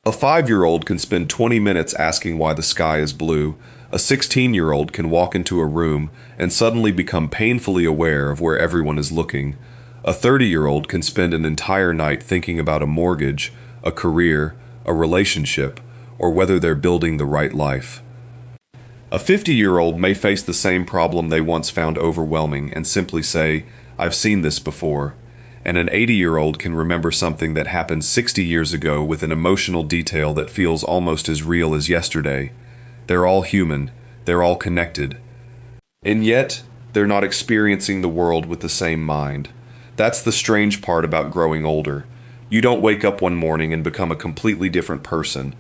A 5-year-old can spend 20 minutes asking why the sky is blue. A 16-year-old can walk into a room and suddenly become painfully aware of where everyone is looking. A 30-year-old can spend an entire night thinking about a mortgage, a career, a relationship, or whether they're building the right life. A 50-year-old may face the same problem they once found overwhelming and simply say, "I've seen this before." And an 80-year-old can remember something that happened 60 years ago with an emotional detail that feels almost as real as yesterday. They're all human. They're all connected. And yet, they're not experiencing the world with the same mind. That's the strange part about growing older. You don't wake up one morning and become a completely different person.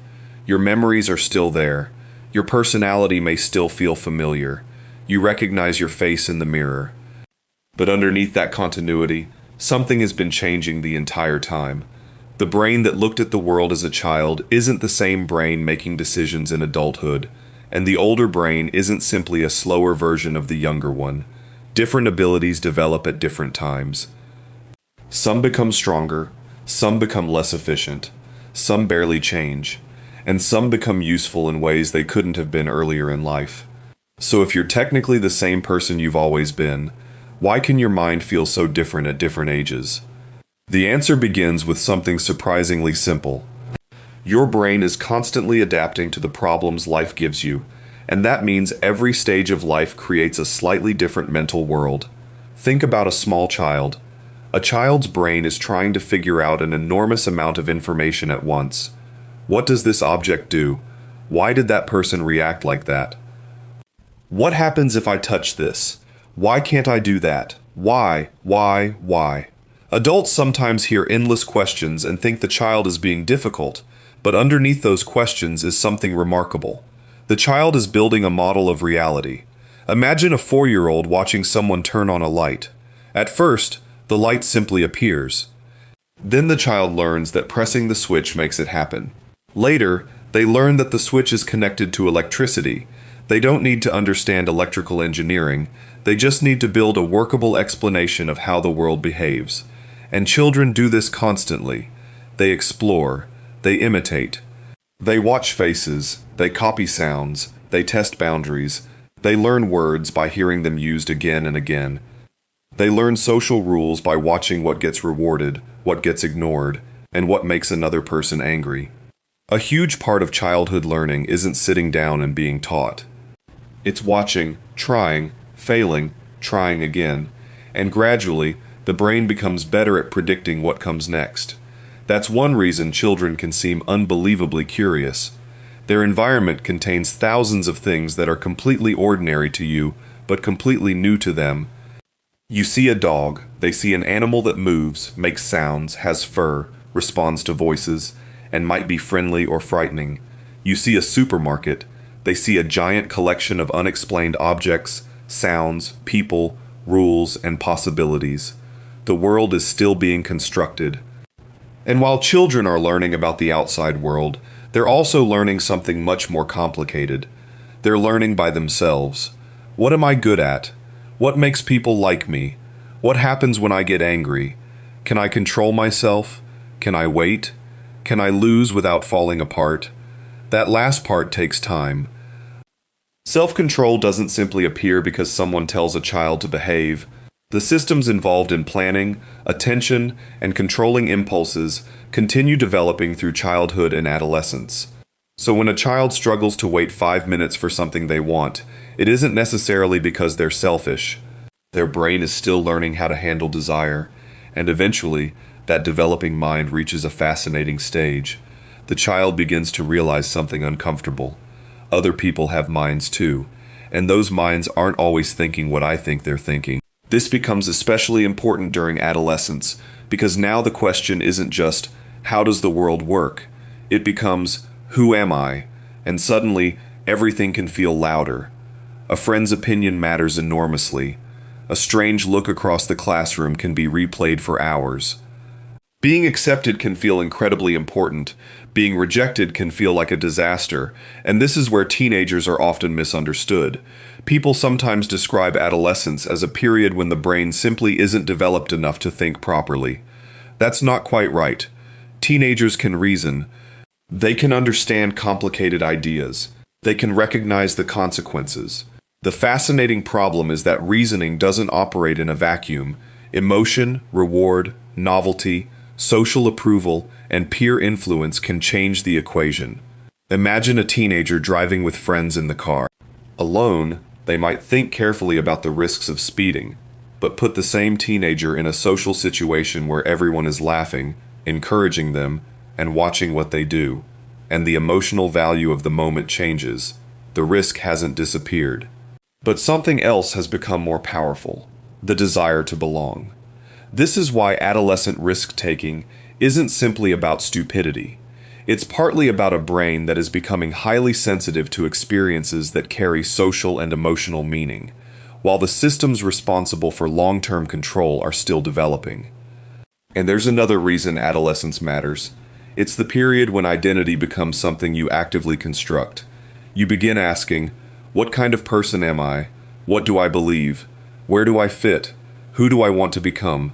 Your memories are still there. Your personality may still feel familiar. You recognize your face in the mirror. But underneath that continuity, something has been changing the entire time. The brain that looked at the world as a child isn't the same brain making decisions in adulthood, and the older brain isn't simply a slower version of the younger one. Different abilities develop at different times. Some become stronger, some become less efficient, some barely change, and some become useful in ways they couldn't have been earlier in life. So if you're technically the same person you've always been, why can your mind feel so different at different ages? The answer begins with something surprisingly simple. Your brain is constantly adapting to the problems life gives you, and that means every stage of life creates a slightly different mental world. Think about a small child. A child's brain is trying to figure out an enormous amount of information at once. What does this object do? Why did that person react like that? What happens if I touch this? Why can't I do that? Why? Adults sometimes hear endless questions and think the child is being difficult, but underneath those questions is something remarkable. The child is building a model of reality. Imagine a 4-year-old watching someone turn on a light. At first, the light simply appears. Then the child learns that pressing the switch makes it happen. Later, they learn that the switch is connected to electricity. They don't need to understand electrical engineering. They just need to build a workable explanation of how the world behaves. And children do this constantly. They explore. They imitate. They watch faces. They copy sounds. They test boundaries. They learn words by hearing them used again and again. They learn social rules by watching what gets rewarded, what gets ignored, and what makes another person angry. A huge part of childhood learning isn't sitting down and being taught. It's watching, trying, failing, trying again, and gradually, the brain becomes better at predicting what comes next. That's one reason children can seem unbelievably curious. Their environment contains thousands of things that are completely ordinary to you, but completely new to them. You see a dog, they see an animal that moves, makes sounds, has fur, responds to voices, and might be friendly or frightening. You see a supermarket, they see a giant collection of unexplained objects, sounds, people, rules, and possibilities. The world is still being constructed. And while children are learning about the outside world, they're also learning something much more complicated. They're learning by themselves. What am I good at? What makes people like me? What happens when I get angry? Can I control myself? Can I wait? Can I lose without falling apart? That last part takes time. Self-control doesn't simply appear because someone tells a child to behave. The systems involved in planning, attention, and controlling impulses continue developing through childhood and adolescence. So when a child struggles to wait 5 minutes for something they want, it isn't necessarily because they're selfish. Their brain is still learning how to handle desire, and eventually, that developing mind reaches a fascinating stage. The child begins to realize something uncomfortable. Other people have minds too, and those minds aren't always thinking what I think they're thinking. This becomes especially important during adolescence, because now the question isn't just, how does the world work? It becomes, who am I? And suddenly, everything can feel louder. A friend's opinion matters enormously. A strange look across the classroom can be replayed for hours. Being accepted can feel incredibly important. Being rejected can feel like a disaster, and this is where teenagers are often misunderstood. People sometimes describe adolescence as a period when the brain simply isn't developed enough to think properly. That's not quite right. Teenagers can reason. They can understand complicated ideas. They can recognize the consequences. The fascinating problem is that reasoning doesn't operate in a vacuum. Emotion, reward, novelty, social approval, and peer influence can change the equation. Imagine a teenager driving with friends in the car. Alone, they might think carefully about the risks of speeding, but put the same teenager in a social situation where everyone is laughing, encouraging them, and watching what they do, and the emotional value of the moment changes. The risk hasn't disappeared. But something else has become more powerful: the desire to belong. This is why adolescent risk-taking isn't simply about stupidity. It's partly about a brain that is becoming highly sensitive to experiences that carry social and emotional meaning, while the systems responsible for long-term control are still developing. And there's another reason adolescence matters. It's the period when identity becomes something you actively construct. You begin asking, what kind of person am I? What do I believe? Where do I fit? Who do I want to become?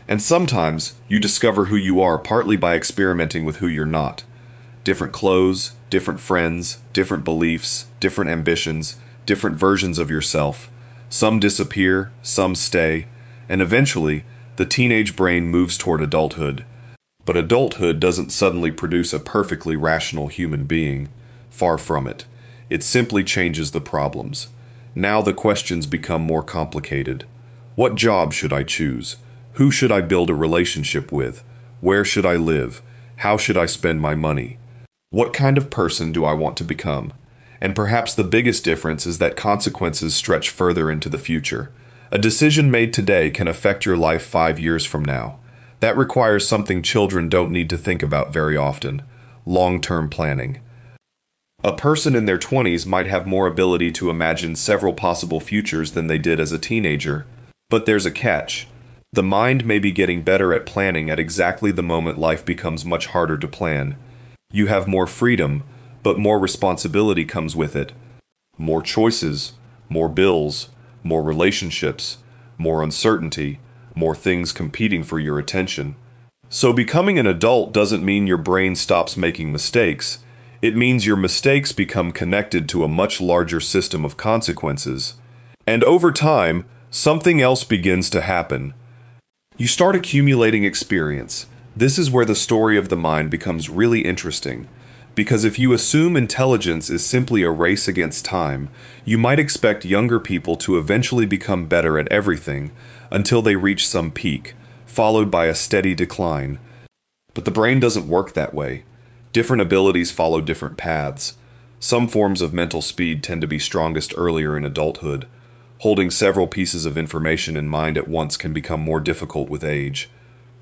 And sometimes you discover who you are partly by experimenting with who you're not. Different clothes, different friends, different beliefs, different ambitions, different versions of yourself. Some disappear, some stay, and eventually, the teenage brain moves toward adulthood. But adulthood doesn't suddenly produce a perfectly rational human being. Far from it. It simply changes the problems. Now the questions become more complicated. What job should I choose? Who should I build a relationship with? Where should I live? How should I spend my money? What kind of person do I want to become? And perhaps the biggest difference is that consequences stretch further into the future. A decision made today can affect your life 5 years from now. That requires something children don't need to think about very often: long-term planning. A person in their 20s might have more ability to imagine several possible futures than they did as a teenager. But there's a catch. The mind may be getting better at planning at exactly the moment life becomes much harder to plan. You have more freedom, but more responsibility comes with it. More choices, more bills, more relationships, more uncertainty, more things competing for your attention. So becoming an adult doesn't mean your brain stops making mistakes. It means your mistakes become connected to a much larger system of consequences. And over time, something else begins to happen. You start accumulating experience. This is where the story of the mind becomes really interesting. Because if you assume intelligence is simply a race against time, you might expect younger people to eventually become better at everything until they reach some peak, followed by a steady decline. But the brain doesn't work that way. Different abilities follow different paths. Some forms of mental speed tend to be strongest earlier in adulthood. Holding several pieces of information in mind at once can become more difficult with age.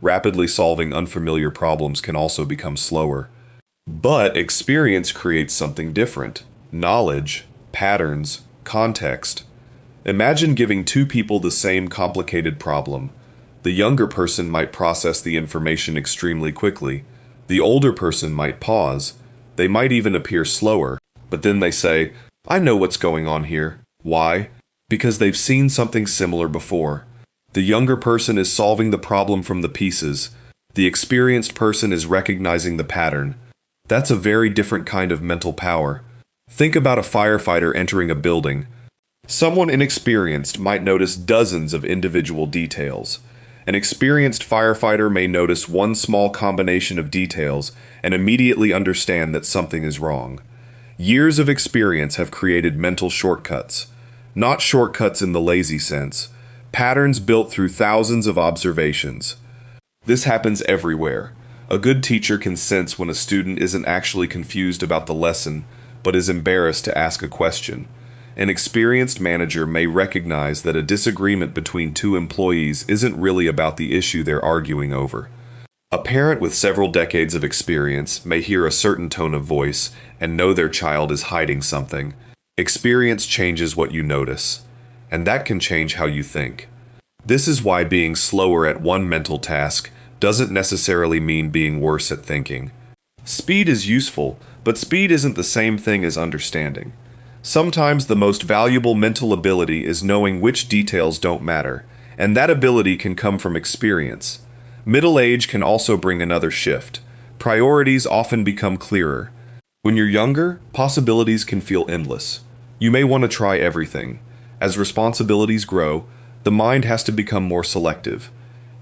Rapidly solving unfamiliar problems can also become slower. But experience creates something different: knowledge, patterns, context. Imagine giving two people the same complicated problem. The younger person might process the information extremely quickly. The older person might pause. They might even appear slower. But then they say, I know what's going on here. Why? Because they've seen something similar before. The younger person is solving the problem from the pieces. The experienced person is recognizing the pattern. That's a very different kind of mental power. Think about a firefighter entering a building. Someone inexperienced might notice dozens of individual details. An experienced firefighter may notice one small combination of details and immediately understand that something is wrong. Years of experience have created mental shortcuts. Not shortcuts in the lazy sense. Patterns built through thousands of observations. This happens everywhere. A good teacher can sense when a student isn't actually confused about the lesson, but is embarrassed to ask a question. An experienced manager may recognize that a disagreement between two employees isn't really about the issue they're arguing over. A parent with several decades of experience may hear a certain tone of voice and know their child is hiding something. Experience changes what you notice, and that can change how you think. This is why being slower at one mental task doesn't necessarily mean being worse at thinking. Speed is useful, but speed isn't the same thing as understanding. Sometimes the most valuable mental ability is knowing which details don't matter, and that ability can come from experience. Middle age can also bring another shift. Priorities often become clearer. When you're younger, possibilities can feel endless. You may want to try everything. As responsibilities grow, the mind has to become more selective.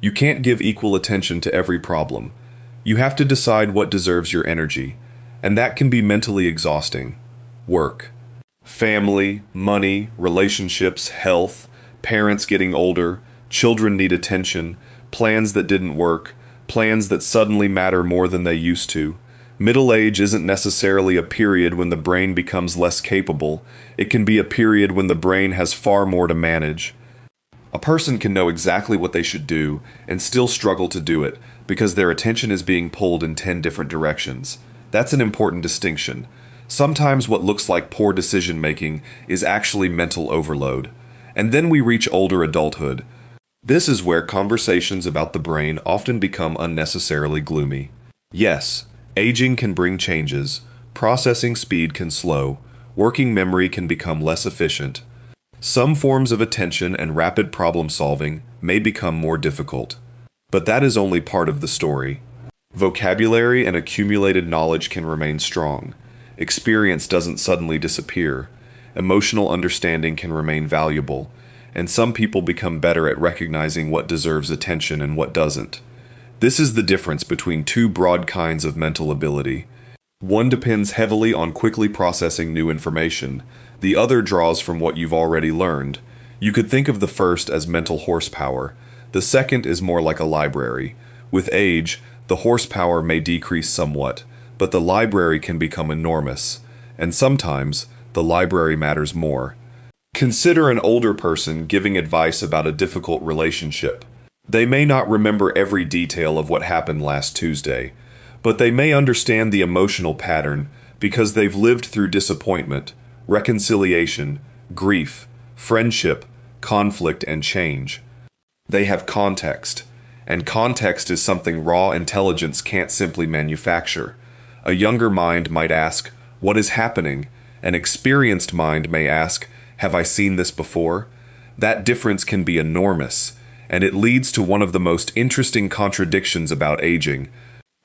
You can't give equal attention to every problem. You have to decide what deserves your energy, and that can be mentally exhausting. Work, family, money, relationships, health, parents getting older, children need attention, plans that didn't work, plans that suddenly matter more than they used to. Middle age isn't necessarily a period when the brain becomes less capable. It can be a period when the brain has far more to manage. A person can know exactly what they should do and still struggle to do it because their attention is being pulled in 10 different directions. That's an important distinction. Sometimes what looks like poor decision making is actually mental overload. And then we reach older adulthood. This is where conversations about the brain often become unnecessarily gloomy. Yes, aging can bring changes, processing speed can slow, working memory can become less efficient. Some forms of attention and rapid problem solving may become more difficult. But that is only part of the story. Vocabulary and accumulated knowledge can remain strong. Experience doesn't suddenly disappear. Emotional understanding can remain valuable, and some people become better at recognizing what deserves attention and what doesn't. This is the difference between two broad kinds of mental ability. One depends heavily on quickly processing new information. The other draws from what you've already learned. You could think of the first as mental horsepower. The second is more like a library. With age, the horsepower may decrease somewhat, but the library can become enormous. And sometimes, the library matters more. Consider an older person giving advice about a difficult relationship. They may not remember every detail of what happened last Tuesday, but they may understand the emotional pattern because they've lived through disappointment, reconciliation, grief, friendship, conflict, and change. They have context, and context is something raw intelligence can't simply manufacture. A younger mind might ask, "What is happening?" An experienced mind may ask, "Have I seen this before?" That difference can be enormous, and it leads to one of the most interesting contradictions about aging.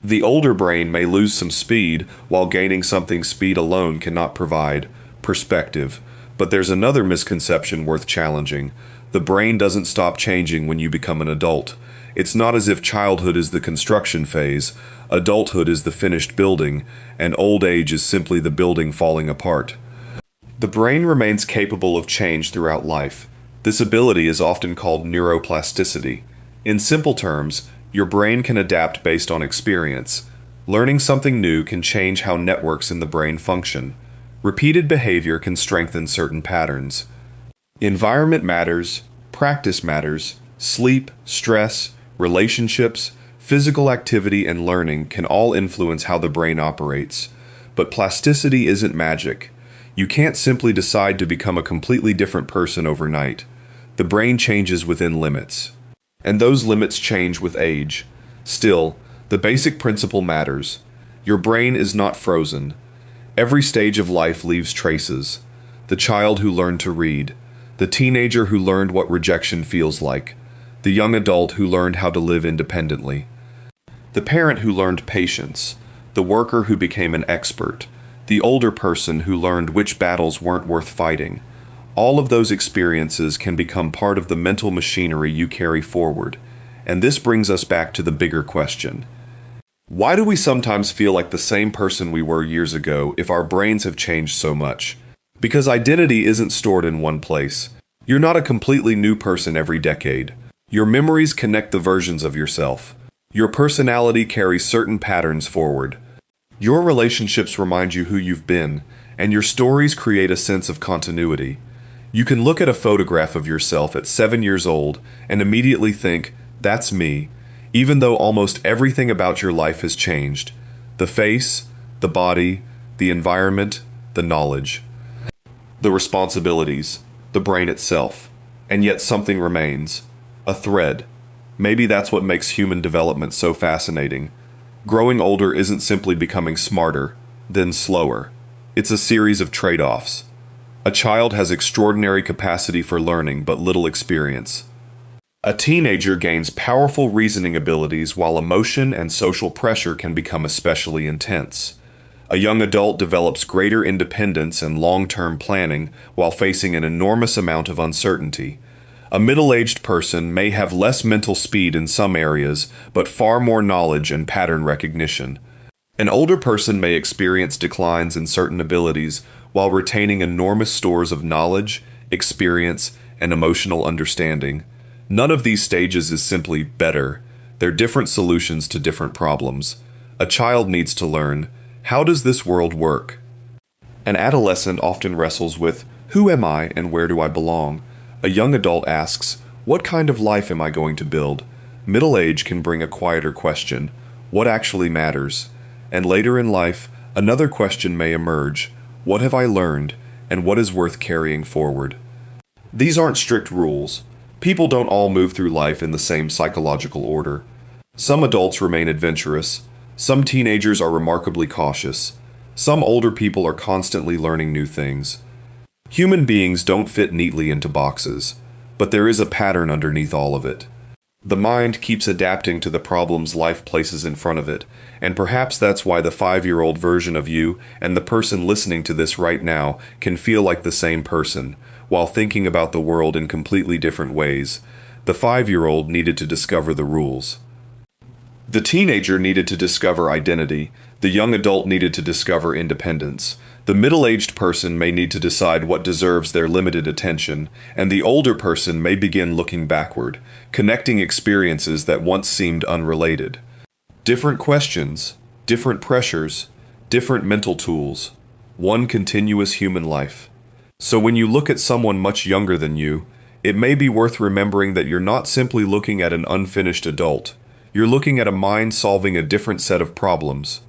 The older brain may lose some speed while gaining something speed alone cannot provide: perspective. But there's another misconception worth challenging. The brain doesn't stop changing when you become an adult. It's not as if childhood is the construction phase, adulthood is the finished building, and old age is simply the building falling apart. The brain remains capable of change throughout life. This ability is often called neuroplasticity. In simple terms, your brain can adapt based on experience. Learning something new can change how networks in the brain function. Repeated behavior can strengthen certain patterns. Environment matters, practice matters, sleep, stress, relationships, physical activity, and learning can all influence how the brain operates. But plasticity isn't magic. You can't simply decide to become a completely different person overnight. The brain changes within limits. And those limits change with age. Still, the basic principle matters. Your brain is not frozen. Every stage of life leaves traces. The child who learned to read, the teenager who learned what rejection feels like, the young adult who learned how to live independently, the parent who learned patience, the worker who became an expert, the older person who learned which battles weren't worth fighting. All of those experiences can become part of the mental machinery you carry forward. And this brings us back to the bigger question. Why do we sometimes feel like the same person we were years ago if our brains have changed so much? Because identity isn't stored in one place. You're not a completely new person every decade. Your memories connect the versions of yourself. Your personality carries certain patterns forward. Your relationships remind you who you've been, and your stories create a sense of continuity. You can look at a photograph of yourself at 7 years old and immediately think, "That's me," even though almost everything about your life has changed. The face, the body, the environment, the knowledge, the responsibilities, the brain itself. And yet something remains. A thread. Maybe that's what makes human development so fascinating. Growing older isn't simply becoming smarter, then slower. It's a series of trade-offs. A child has extraordinary capacity for learning but little experience. A teenager gains powerful reasoning abilities while emotion and social pressure can become especially intense. A young adult develops greater independence and long-term planning while facing an enormous amount of uncertainty. A middle-aged person may have less mental speed in some areas, but far more knowledge and pattern recognition. An older person may experience declines in certain abilities while retaining enormous stores of knowledge, experience, and emotional understanding. None of these stages is simply better. They're different solutions to different problems. A child needs to learn, how does this world work? An adolescent often wrestles with, who am I and where do I belong? A young adult asks, what kind of life am I going to build? Middle age can bring a quieter question, what actually matters? And later in life, another question may emerge, what have I learned, and what is worth carrying forward? These aren't strict rules. People don't all move through life in the same psychological order. Some adults remain adventurous. Some teenagers are remarkably cautious. Some older people are constantly learning new things. Human beings don't fit neatly into boxes, but there is a pattern underneath all of it. The mind keeps adapting to the problems life places in front of it, and perhaps that's why the 5-year-old version of you and the person listening to this right now can feel like the same person, while thinking about the world in completely different ways. The 5-year-old needed to discover the rules. The teenager needed to discover identity. The young adult needed to discover independence. The middle-aged person may need to decide what deserves their limited attention, and the older person may begin looking backward, connecting experiences that once seemed unrelated. Different questions, different pressures, different mental tools. One continuous human life. So when you look at someone much younger than you, it may be worth remembering that you're not simply looking at an unfinished adult. You're looking at a mind solving a different set of problems.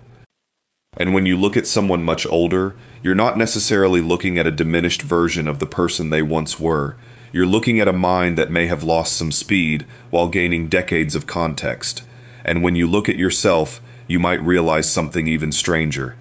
And when you look at someone much older, you're not necessarily looking at a diminished version of the person they once were. You're looking at a mind that may have lost some speed while gaining decades of context. And when you look at yourself, you might realize something even stranger.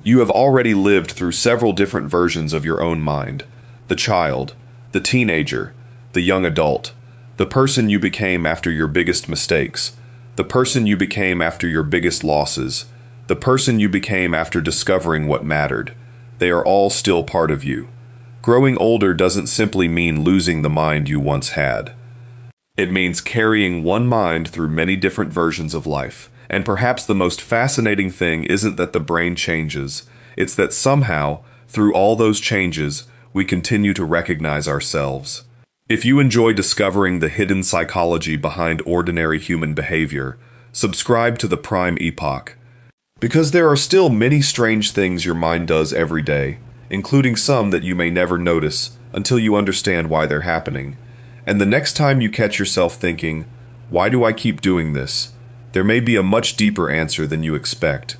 You have already lived through several different versions of your own mind. The child, the teenager, the young adult, the person you became after your biggest mistakes, the person you became after your biggest losses, the person you became after discovering what mattered. They are all still part of you. Growing older doesn't simply mean losing the mind you once had. It means carrying one mind through many different versions of life. And perhaps the most fascinating thing isn't that the brain changes, it's that somehow, through all those changes, we continue to recognize ourselves. If you enjoy discovering the hidden psychology behind ordinary human behavior, subscribe to the Prime Epoch. Because there are still many strange things your mind does every day, including some that you may never notice until you understand why they're happening. And the next time you catch yourself thinking, why do I keep doing this? There may be a much deeper answer than you expect.